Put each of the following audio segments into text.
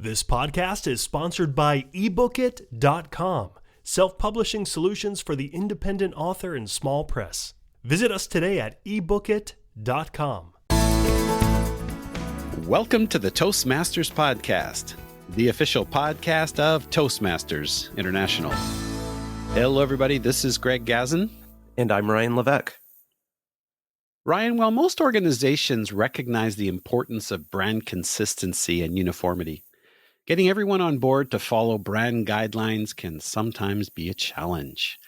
This podcast is sponsored by ebookit.com, self-publishing solutions for the independent author and small press. Visit us today at ebookit.com. Welcome to the Toastmasters Podcast, the official podcast of Toastmasters International. Hello, everybody. This is Greg Gazin. And I'm Ryan Levesque. Ryan, while most organizations recognize the importance of brand consistency and uniformity, getting everyone on board to follow brand guidelines can sometimes be a challenge.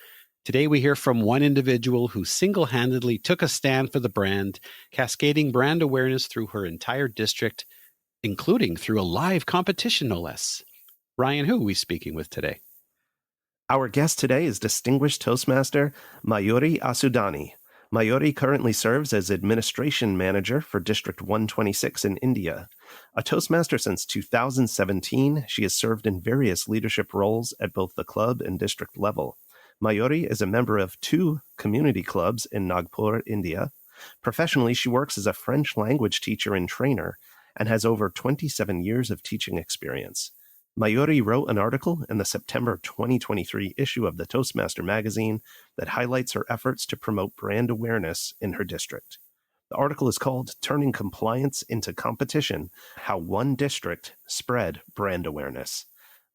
Today, we hear from one individual who single-handedly took a stand for the brand, cascading brand awareness through her entire district, including through a live competition, no less. Ryan, who are we speaking with today? Our guest today is Distinguished Toastmaster Mayuri Assudani. Mayuri currently serves as Administration Manager for District 126 in India. A Toastmaster since 2017, she has served in various leadership roles at both the club and district level. Mayuri is a member of 2 community clubs in Nagpur, India. Professionally, she works as a French language teacher and trainer and has over 27 years of teaching experience. Mayuri wrote an article in the September 2023 issue of the Toastmaster magazine that highlights her efforts to promote brand awareness in her district. The article is called Turning Compliance into Competition, How One District Spread Brand Awareness.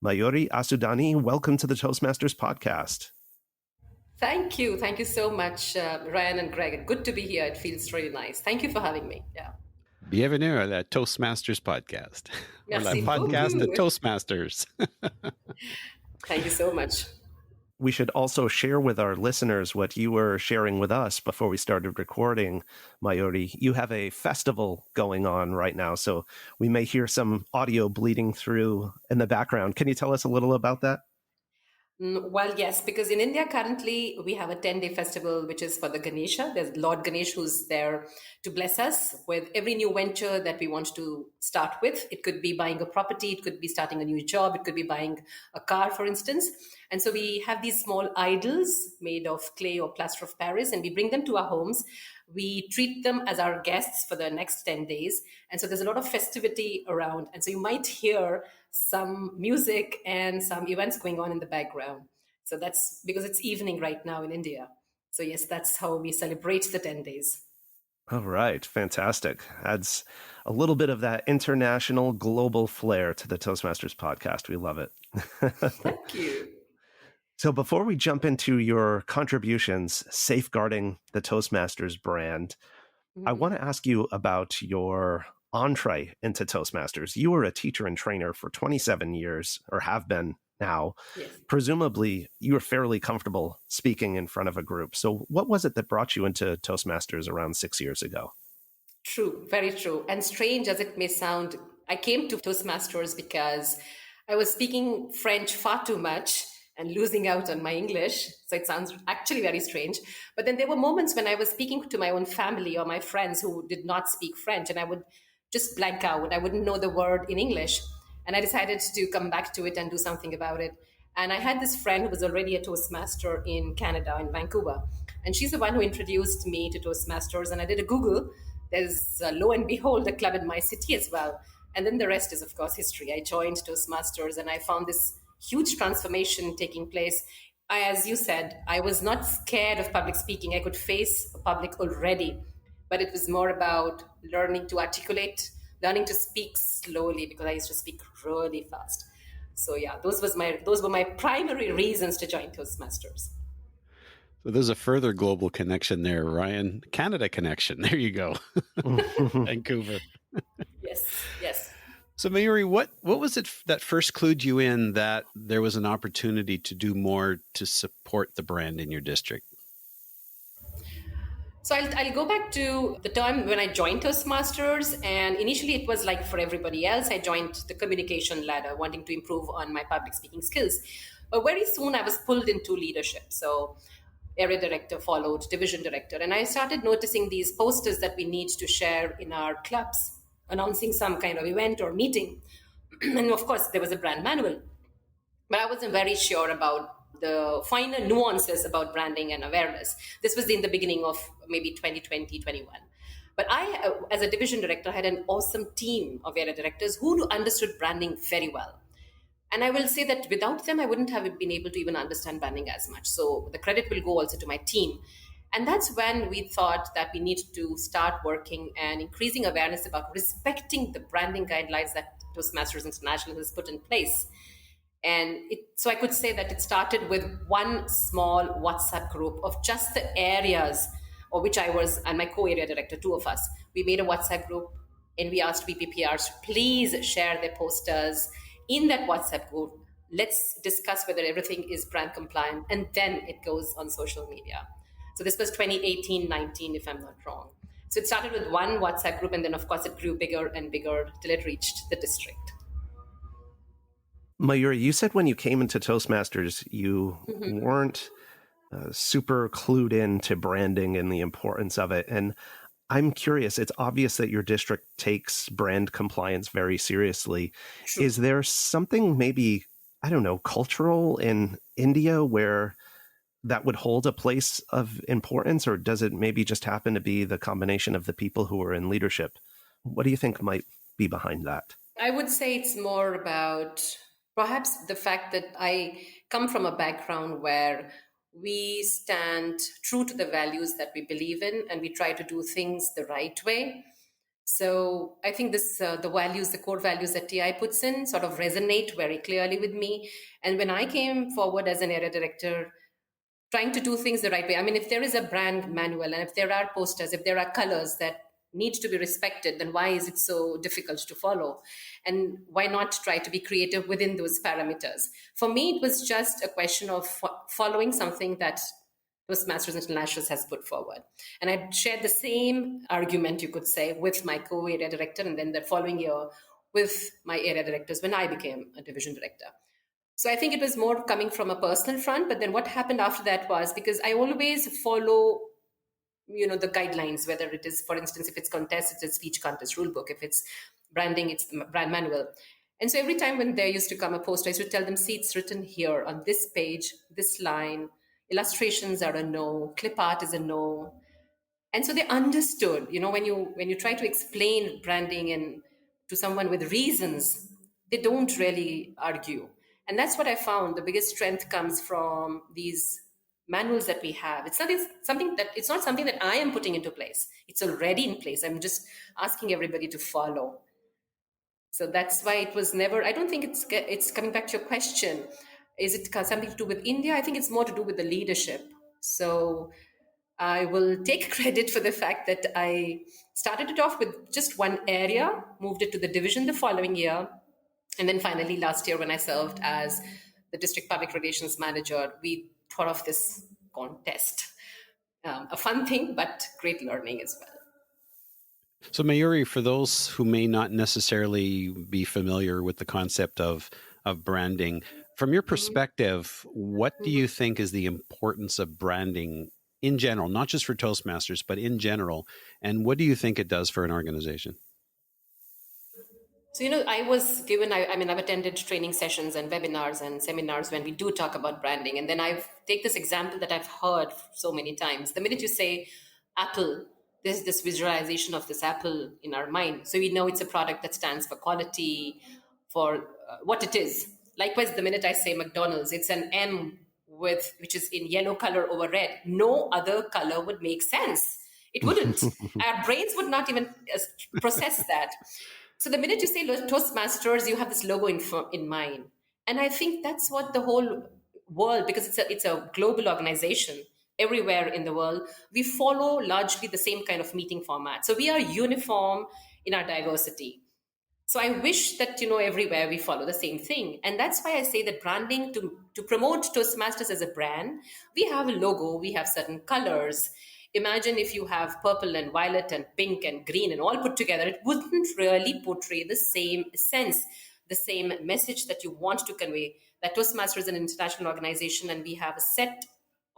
Mayuri Assudani, welcome to the Toastmasters podcast. Thank you. Thank you so much, Ryan and Greg. Good to be here. It feels really nice. Thank you for having me. Yeah. Bienvenue à la Toastmasters Podcast. Merci la podcast de Toastmasters. Thank you so much. We should also share with our listeners what you were sharing with us before we started recording, Mayuri. You have a festival going on right now, so we may hear some audio bleeding through in the background. Can you tell us a little about that? Well, yes, because in India currently we have a 10-day festival which is for the Ganesha. There's Lord Ganesh who's there to bless us with every new venture that we want to start with. It could be buying a property, it could be starting a new job, it could be buying a car, for instance. And so we have these small idols made of clay or plaster of Paris, and we bring them to our homes. We treat them as our guests for the next 10 days. And so there's a lot of festivity around. And so you might hear some music and some events going on in the background. So that's because it's evening right now in India. So yes, that's how we celebrate the 10 days. All right. Fantastic. Adds a little bit of that international global flair to the Toastmasters podcast. We love it. Thank you. So before we jump into your contributions safeguarding the Toastmasters brand, I want to ask you about your entree into Toastmasters. You were a teacher and trainer for 27 years, or have been now. Yes. Presumably, you were fairly comfortable speaking in front of a group. So what was it that brought you into Toastmasters around 6 years ago? True, very true. And strange as it may sound, I came to Toastmasters because I was speaking French far too much and losing out on my English. So it sounds actually very strange. But then there were moments when I was speaking to my own family or my friends who did not speak French, and I would just blank out. I wouldn't know the word in English. And I decided to come back to it and do something about it. And I had this friend who was already a Toastmaster in Canada, in Vancouver. And she's the one who introduced me to Toastmasters. And I did a Google. There's, lo and behold, a club in my city as well. And then the rest is, of course, history. I joined Toastmasters and I found this huge transformation taking place. As you said, I was not scared of public speaking. I could face a public already, but it was more about learning to articulate, learning to speak slowly, because I used to speak really fast. So yeah, those were my primary reasons to join Toastmasters. So there's a further global connection there, Ryan. Canada connection. There you go. Vancouver. Yes. So Mayuri, what was it that first clued you in that there was an opportunity to do more to support the brand in your district? So I'll go back to the time when I joined Toastmasters, and initially it was like for everybody else. I joined the communication ladder, wanting to improve on my public speaking skills. But very soon I was pulled into leadership. So area director followed, division director, and I started noticing these posters that we need to share in our clubs, announcing some kind of event or meeting. And of course, there was a brand manual. But I wasn't very sure about the finer nuances about branding and awareness. This was in the beginning of maybe 2020, 21. But I, as a division director, had an awesome team of area directors who understood branding very well. And I will say that without them, I wouldn't have been able to even understand branding as much. So the credit will go also to my team. And that's when we thought that we need to start working and increasing awareness about respecting the branding guidelines that Toastmasters International has put in place. And so I could say that it started with one small WhatsApp group of just the areas, or which I was, and my co-area director, two of us. We made a WhatsApp group and we asked VPPRs to please share their posters in that WhatsApp group. Let's discuss whether everything is brand compliant, and then it goes on social media. So this was 2018-19, if I'm not wrong. So it started with one WhatsApp group, and then of course it grew bigger and bigger till it reached the district. Mayuri, you said when you came into Toastmasters, you weren't super clued in to branding and the importance of it. And I'm curious, it's obvious that your district takes brand compliance very seriously. Sure. Is there something maybe, I don't know, cultural in India where that would hold a place of importance, or does it maybe just happen to be the combination of the people who are in leadership? What do you think might be behind that? I would say it's more about perhaps the fact that I come from a background where we stand true to the values that we believe in, and we try to do things the right way. So I think this, the values, the core values that TI puts in sort of resonate very clearly with me. And when I came forward as an area director, trying to do things the right way, I mean, if there is a brand manual and if there are posters, if there are colors that need to be respected, then why is it so difficult to follow? And why not try to be creative within those parameters? For me, it was just a question of following something that Toastmasters International has put forward. And I shared the same argument, you could say, with my co-area director, and then the following year with my area directors when I became a division director. So I think it was more coming from a personal front, but then what happened after that was, because I always follow the guidelines, whether it is, for instance, if it's contest, it's a speech contest rule book. If it's branding, it's the brand manual. And so every time when there used to come a post, I used to tell them, see, it's written here on this page, this line, illustrations are a no, clip art is a no. And so they understood, when you try to explain branding and to someone with reasons, they don't really argue. And that's what I found. The biggest strength comes from these manuals that we have. It's not something that I am putting into place. It's already in place. I'm just asking everybody to follow. So that's why it was never, I don't think it's coming back to your question. Is it something to do with India? I think it's more to do with the leadership. So I will take credit for the fact that I started it off with just one area, moved it to the division the following year. And then finally last year when I served as the district public relations manager, we thought of this contest. A fun thing, but great learning as well. So Mayuri, for those who may not necessarily be familiar with the concept of branding, from your perspective, what do you think is the importance of branding in general, not just for Toastmasters, but in general? And what do you think it does for an organization? So, I was given, I've attended training sessions and webinars and seminars when we do talk about branding. And then I take this example that I've heard so many times. The minute you say Apple, there's this visualization of this apple in our mind. So we know it's a product that stands for quality, for what it is. Likewise, the minute I say McDonald's, it's an M which is in yellow color over red. No other color would make sense. It wouldn't. Our brains would not even process that. So the minute you say Toastmasters, you have this logo in mind. And I think that's what the whole world, because it's a global organization everywhere in the world, we follow largely the same kind of meeting format. So we are uniform in our diversity. So I wish that, everywhere we follow the same thing. And that's why I say that branding, to promote Toastmasters as a brand, we have a logo, we have certain colors. Imagine if you have purple and violet and pink and green and all put together, it wouldn't really portray the same sense, the same message that you want to convey. That Toastmasters is an international organization and we have a set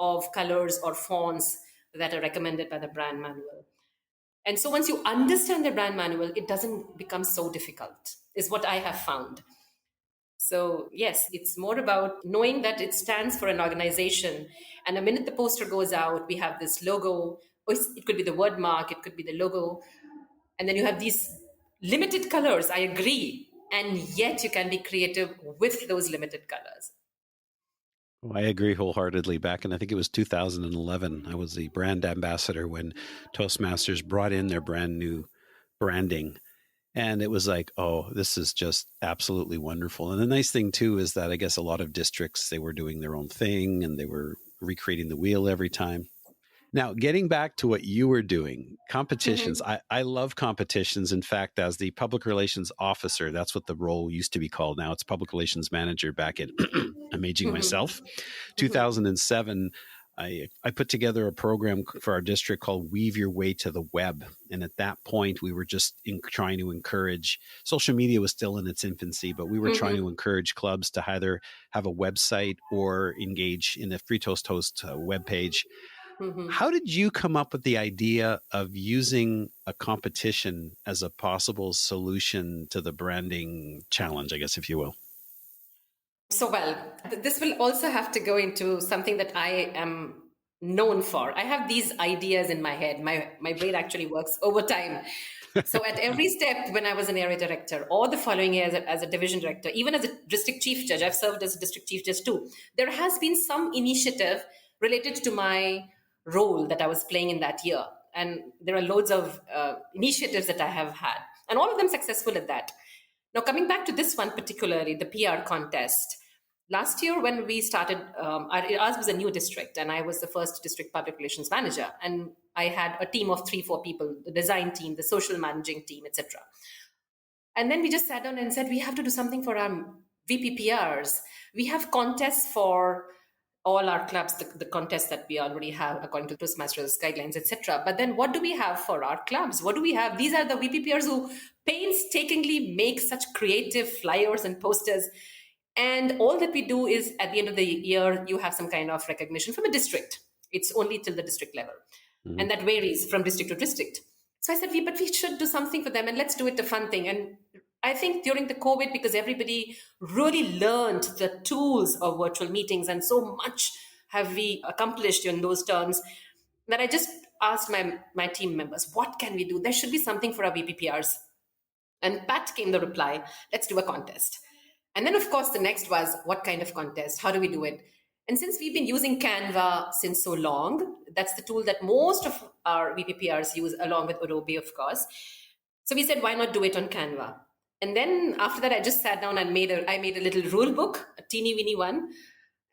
of colors or fonts that are recommended by the brand manual. And so once you understand the brand manual, it doesn't become so difficult, is what I have found. So yes, it's more about knowing that it stands for an organization. And the minute the poster goes out, we have this logo. It could be the word mark, it could be the logo. And then you have these limited colors, I agree. And yet you can be creative with those limited colors. Oh, I agree wholeheartedly. Back in, I think it was 2011, I was the brand ambassador when Toastmasters brought in their brand new branding. And it was like, oh, this is just absolutely wonderful. And the nice thing, too, is that I guess a lot of districts, they were doing their own thing and they were recreating the wheel every time. Now, getting back to what you were doing, competitions. Mm-hmm. I love competitions. In fact, as the public relations officer, that's what the role used to be called. Now it's public relations manager back in, I'm aging myself, 2007. I put together a program for our district called Weave Your Way to the Web. And at that point, we were just trying to encourage, social media was still in its infancy, but we were trying to encourage clubs to either have a website or engage in the Free Toast Host webpage. How did you come up with the idea of using a competition as a possible solution to the branding challenge, I guess, if you will? So, well, this will also have to go into something that I am known for. I have these ideas in my head. My brain actually works overtime. So at every step, when I was an area director or the following year as a division director, even as a district chief judge, I've served as a district chief judge too, there has been some initiative related to my role that I was playing in that year. And there are loads of initiatives that I have had, and all of them successful at that. Now, coming back to this one particularly, the PR contest. Last year when we started, ours was a new district and I was the first district public relations manager. And I had a team of 3-4 people, the design team, the social managing team, etc. And then we just sat down and said, we have to do something for our VPPRs. We have contests for all our clubs, the contests that we already have according to Toastmasters guidelines, etc. But then what do we have for our clubs? What do we have? These are the VPPRs who painstakingly make such creative flyers and posters. And all that we do is at the end of the year, you have some kind of recognition from a district. It's only till the district level. And that varies from district to district. So I said, but we should do something for them and let's do it a fun thing. And I think during the COVID, because everybody really learned the tools of virtual meetings and so much have we accomplished in those terms, that I just asked my team members, what can we do? There should be something for our VPPRs. And Pat came the reply, let's do a contest. And then, of course, the next was, what kind of contest? How do we do it? And since we've been using Canva since so long, that's the tool that most of our VPPRs use, along with Adobe, of course. So we said, why not do it on Canva? And then after that, I just sat down and I made a little rule book, a teeny weeny one.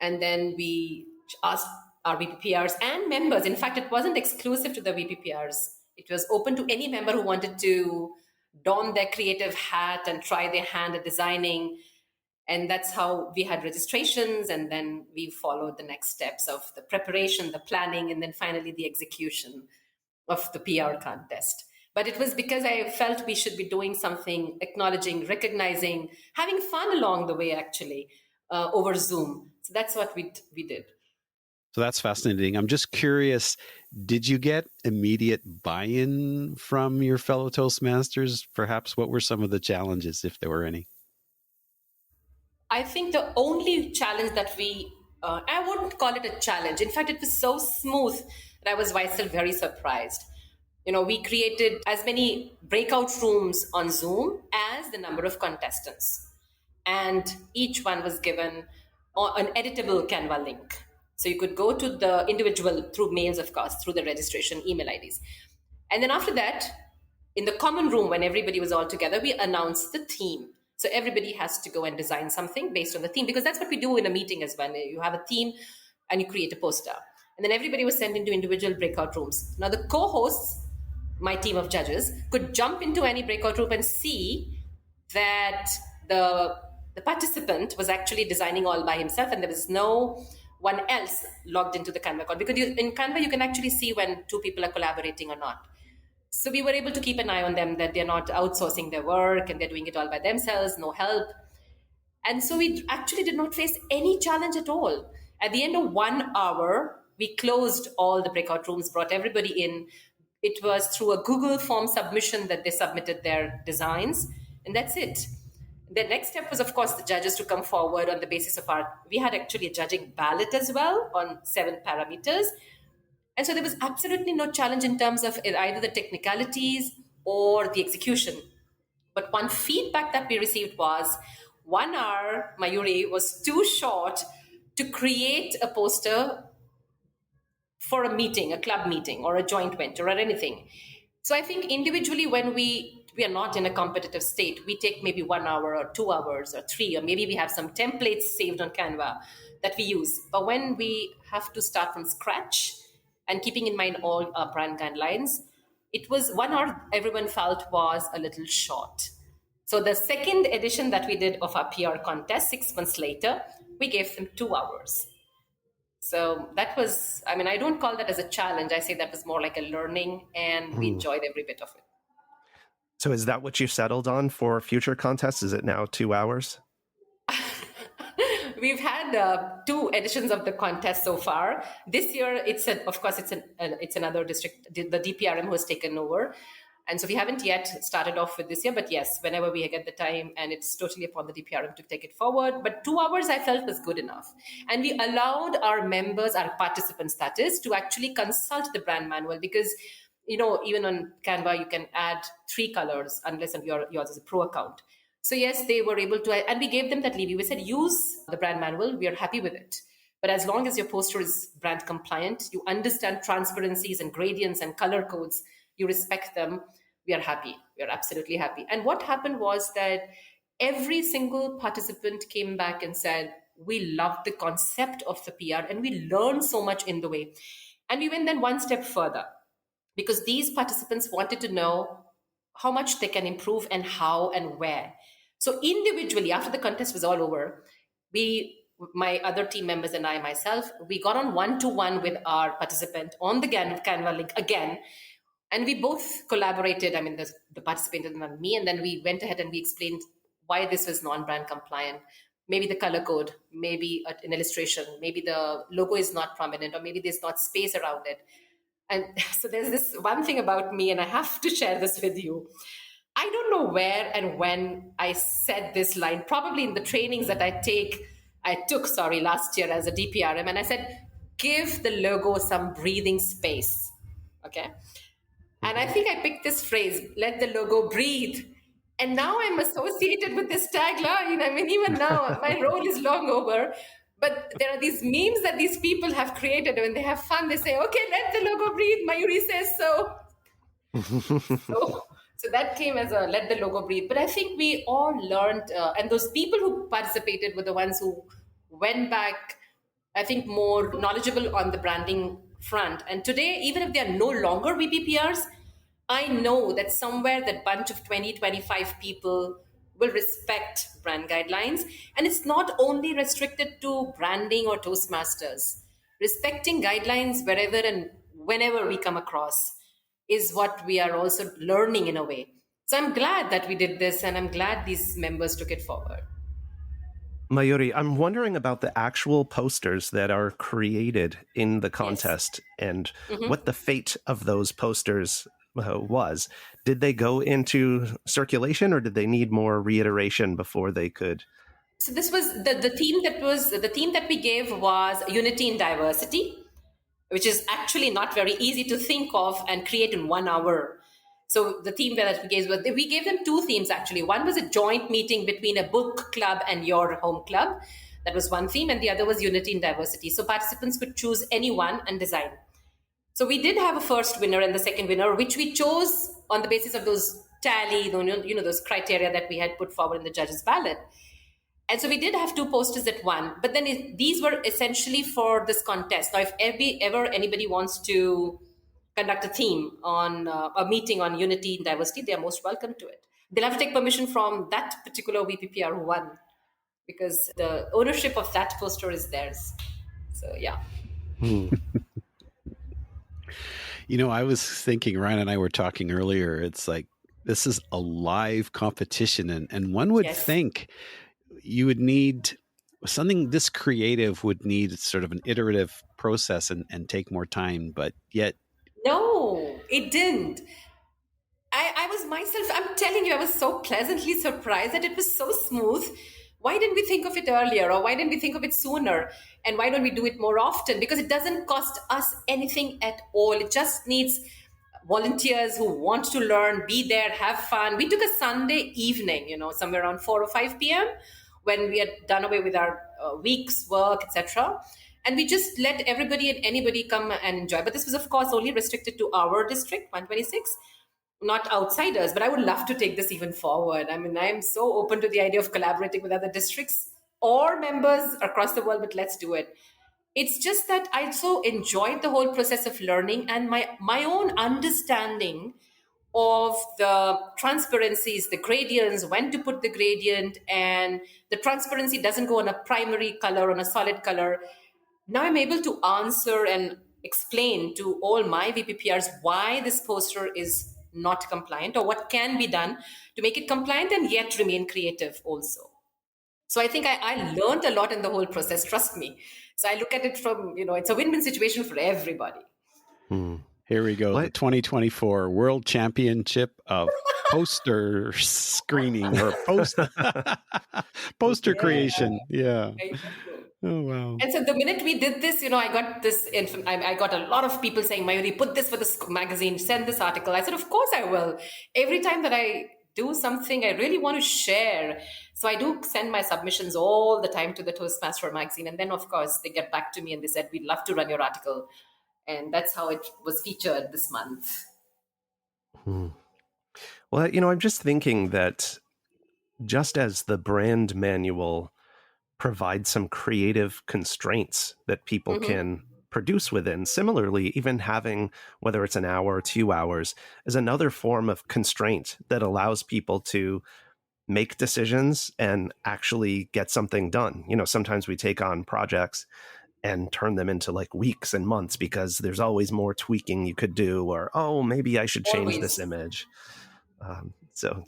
And then we asked our VPPRs and members. In fact, it wasn't exclusive to the VPPRs. It was open to any member who wanted to don their creative hat and try their hand at designing. And that's how we had registrations. And then we followed the next steps of the preparation, the planning, and then finally the execution of the PR contest. But it was because I felt we should be doing something, acknowledging, recognizing, having fun along the way, actually, over Zoom. So that's what we did. So that's fascinating. I'm just curious, did you get immediate buy-in from your fellow Toastmasters? Perhaps what were some of the challenges, if there were any? I think the only challenge that I wouldn't call it a challenge. In fact, it was so smooth that I was myself very surprised. We created as many breakout rooms on Zoom as the number of contestants. And each one was given an editable Canva link. So you could go to the individual through mails, of course, through the registration email IDs. And then after that, in the common room, when everybody was all together, we announced the theme. So everybody has to go and design something based on the theme, because that's what we do in a meeting as well. You have a theme and you create a poster. And then everybody was sent into individual breakout rooms. Now the co-hosts, my team of judges, could jump into any breakout room and see that the participant was actually designing all by himself and there was no one else logged into the Canva call. Because in Canva, you can actually see when two people are collaborating or not. So we were able to keep an eye on them, that they're not outsourcing their work and they're doing it all by themselves, no help. And so we actually did not face any challenge at all. At the end of 1 hour, we closed all the breakout rooms, brought everybody in. It was through a Google form submission that they submitted their designs, and that's it. The next step was, of course, the judges to come forward on the basis of we had actually a judging ballot as well on 7 parameters. And so there was absolutely no challenge in terms of either the technicalities or the execution. But one feedback that we received was 1 hour, Mayuri, was too short to create a poster for a meeting, a club meeting or a joint venture or anything. So I think individually when we are not in a competitive state, we take maybe 1 hour or 2 hours or 3, or maybe we have some templates saved on Canva that we use. But when we have to start from scratch and keeping in mind all our brand guidelines, it was 1 hour everyone felt was a little short. So the second edition that we did of our PR contest 6 months later, we gave them 2 hours. So that was, I mean, I don't call that as a challenge. I say that was more like a learning, and we enjoyed every bit of it. So is that what you settled on for future contests? Is it now 2 hours? We've had 2 editions of the contest so far. This year, it's another district, the DPRM who has taken over. And so we haven't yet started off with this year, but yes, whenever we get the time, and it's totally upon the DPRM to take it forward. But 2 hours I felt was good enough. And we allowed our members, our participants, that is, to actually consult the brand manual, because, you know, even on Canva, you can add 3 colors unless yours is a pro account. So yes, they were able to, and we gave them that leeway. We said, use the brand manual. We are happy with it. But as long as your poster is brand compliant, you understand transparencies and gradients and color codes, you respect them, we are happy. We are absolutely happy. And what happened was that every single participant came back and said, we loved the concept of the PR and we learned so much in the way. And we went then one step further, because these participants wanted to know how much they can improve and how and where. So individually, after the contest was all over, my other team members and I myself, we got on one-to-one with our participant on the Canva link again. And we both collaborated. I mean, the participant and me, and then we went ahead and we explained why this was non-brand compliant. Maybe the color code, maybe an illustration, maybe the logo is not prominent, or maybe there's not space around it. And so there's this one thing about me, and I have to share this with you. I don't know where and when I said this line, probably in the trainings that I took last year as a DPRM, and I said, give the logo some breathing space. Okay. And I think I picked this phrase, let the logo breathe. And now I'm associated with this tagline. I mean, even now, my role is long over. But there are these memes that these people have created. When they have fun, they say, okay, let the logo breathe. Mayuri says so. So that came as a let the logo breathe. But I think we all learned, and those people who participated were the ones who went back, I think, more knowledgeable on the branding front. And today, even if they are no longer VPPRs, I know that somewhere that bunch of 20, 25 people will respect brand guidelines. And it's not only restricted to branding or Toastmasters. Respecting guidelines wherever and whenever we come across is what we are also learning in a way. So I'm glad that we did this, and I'm glad these members took it forward. Mayuri, I'm wondering about the actual posters that are created in the contest. Yes. And what the fate of those posters was. Did they go into circulation, or did they need more reiteration before they could? So this was the theme that we gave was unity in diversity, which is actually not very easy to think of and create in 1 hour. So the theme that we gave them 2 themes actually. One was a joint meeting between a book club and your home club. That was one theme, and the other was unity in diversity. So participants could choose any one and design. So we did have a first winner and the second winner, which we chose on the basis of those those criteria that we had put forward in the judges' ballot. And so we did have 2 posters that won, but then these were essentially for this contest. Now, if ever anybody wants to conduct a theme on a meeting on unity and diversity, they are most welcome to it. They'll have to take permission from that particular VPPR who won, because the ownership of that poster is theirs. So, yeah. You know, I was thinking, Ryan and I were talking earlier, it's like, this is a live competition. And one would think you would need something this creative would need sort of an iterative process and take more time, but yet. No, it didn't. I was myself, I'm telling you, I was so pleasantly surprised that it was so smooth. Why didn't we think of it earlier, or why didn't we think of it sooner? And why don't we do it more often? Because it doesn't cost us anything at all. It just needs volunteers who want to learn, be there, have fun. We took a Sunday evening, somewhere around 4 or 5 p.m. when we had done away with our week's work, etc. And we just let everybody and anybody come and enjoy. But this was, of course, only restricted to our district, 126, not outsiders. But I would love to take this even forward. I mean, I am so open to the idea of collaborating with other districts or members across the world, but let's do it. It's just that I so enjoyed the whole process of learning, and my own understanding of the transparencies, the gradients, when to put the gradient, and the transparency doesn't go on a primary color, on a solid color. Now I'm able to answer and explain to all my VPPRs why this poster is not compliant or what can be done to make it compliant and yet remain creative also. So I think I learned a lot in the whole process, trust me. So I look at it from, it's a win-win situation for everybody. Here we go. The 2024 World Championship of Poster Screening or poster creation. Yeah. Oh, wow. And so the minute we did this, I got this, I got a lot of people saying, Mayuri, put this for this magazine, send this article. I said, of course I will. Every time that I do something I really want to share. So I do send my submissions all the time to the Toastmaster magazine. And then, of course, they get back to me and they said, we'd love to run your article. And that's how it was featured this month. Well, I'm just thinking that just as the brand manual provides some creative constraints that people can produce within, similarly, even having, whether it's an hour or 2 hours, is another form of constraint that allows people to make decisions and actually get something done. Sometimes we take on projects and turn them into like weeks and months because there's always more tweaking you could do, or, oh, maybe I should change this image. So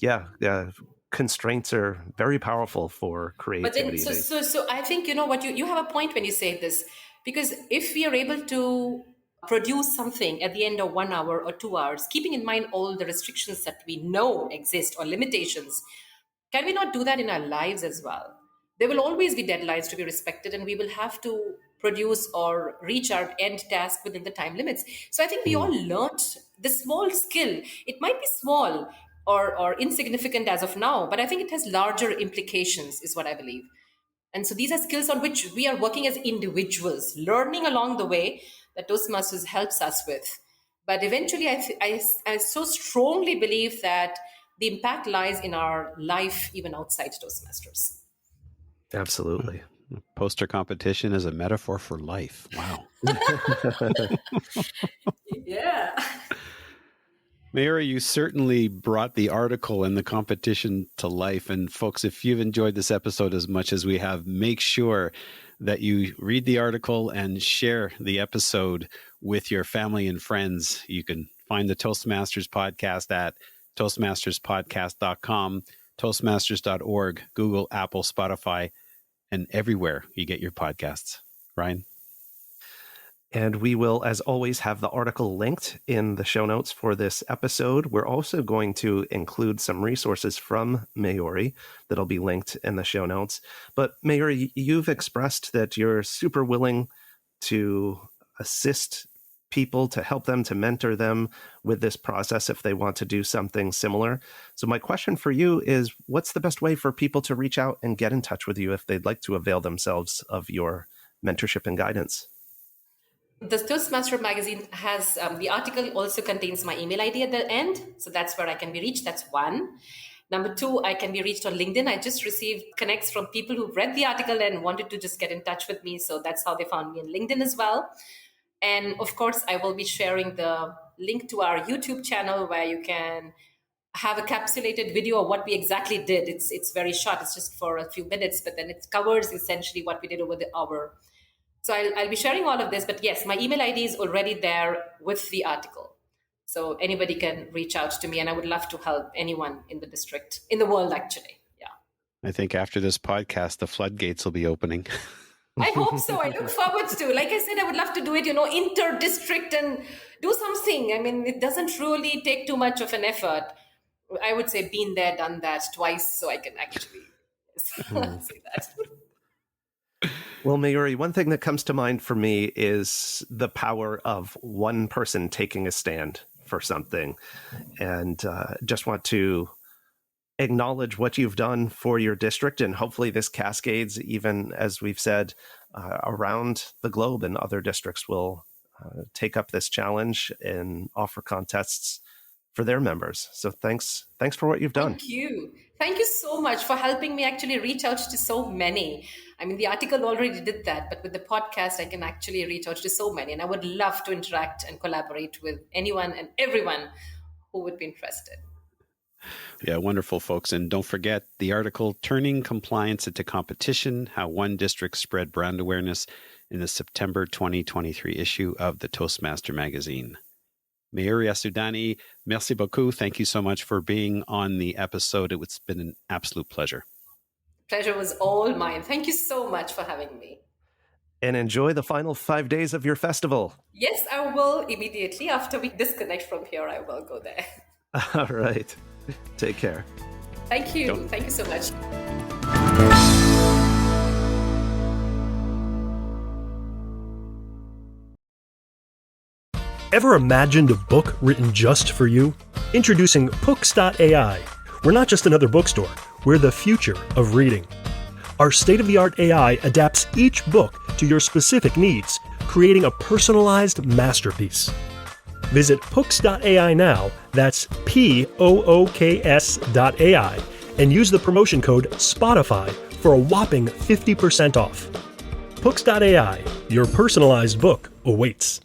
constraints are very powerful for creativity. But then, so I think, what you have a point when you say this, because if we are able to produce something at the end of 1 hour or 2 hours, keeping in mind all the restrictions that we know exist or limitations, can we not do that in our lives as well? There will always be deadlines to be respected, and we will have to produce or reach our end task within the time limits. So I think we all learned this small skill. It might be small or insignificant as of now, but I think it has larger implications, is what I believe. And so these are skills on which we are working as individuals, learning along the way that Toastmasters helps us with. But eventually, I so strongly believe that the impact lies in our life, even outside Toastmasters. Absolutely. Poster competition is a metaphor for life. Wow. Yeah. Mayuri, you certainly brought the article and the competition to life. And folks, if you've enjoyed this episode as much as we have, make sure that you read the article and share the episode with your family and friends. You can find the Toastmasters podcast at toastmasterspodcast.com, toastmasters.org, Google, Apple, Spotify, and everywhere you get your podcasts. Ryan? And we will, as always, have the article linked in the show notes for this episode. We're also going to include some resources from Mayuri that'll be linked in the show notes. But Mayuri, you've expressed that you're super willing to assist people, to help them, to mentor them with this process if they want to do something similar. So my question for you is, what's the best way for people to reach out and get in touch with you if they'd like to avail themselves of your mentorship and guidance? The Toastmaster magazine has, the article also contains my email ID at the end. So that's where I can be reached. That's one. Number two, I can be reached on LinkedIn. I just received connects from people who read the article and wanted to just get in touch with me. So that's how they found me on LinkedIn as well. And of course, I will be sharing the link to our YouTube channel where you can have a capsulated video of what we exactly did. It's very short. It's just for a few minutes, but then it covers essentially what we did over the hour. So I'll be sharing all of this, but yes, my email ID is already there with the article. So anybody can reach out to me, and I would love to help anyone in the district, in the world, actually. Yeah. I think after this podcast, the floodgates will be opening. I hope so. I look forward to. Like I said, I would love to do it, inter-district and do something. I mean, it doesn't really take too much of an effort. I would say been there, done that twice, so I can actually say that. Well, Mayuri, one thing that comes to mind for me is the power of one person taking a stand for something. And just want to acknowledge what you've done for your district, and hopefully this cascades, even as we've said, around the globe, and other districts will take up this challenge and offer contests for their members. So thanks for what you've done. Thank you so much for helping me actually reach out to so many. I mean, the article already did that, but with the podcast, I can actually reach out to so many. And I would love to interact and collaborate with anyone and everyone who would be interested. Yeah, wonderful, folks. And don't forget the article, Turning Compliance into Competition, How One District Spread Brand Awareness, in the September 2023 issue of the Toastmaster magazine. Mayuri Assudani, merci beaucoup. Thank you so much for being on the episode. It's been an absolute pleasure. Pleasure was all mine. Thank you so much for having me. And enjoy the final 5 days of your festival. Yes, I will immediately. After we disconnect from here, I will go there. All right. Take care. Thank you. Thank you so much. Ever imagined a book written just for you? Introducing Books.ai. We're not just another bookstore. We're the future of reading. Our state-of-the-art AI adapts each book to your specific needs, creating a personalized masterpiece. Visit Books.ai now, that's POOKS.ai, and use the promotion code SPOTIFY for a whopping 50% off. Books.ai, your personalized book awaits.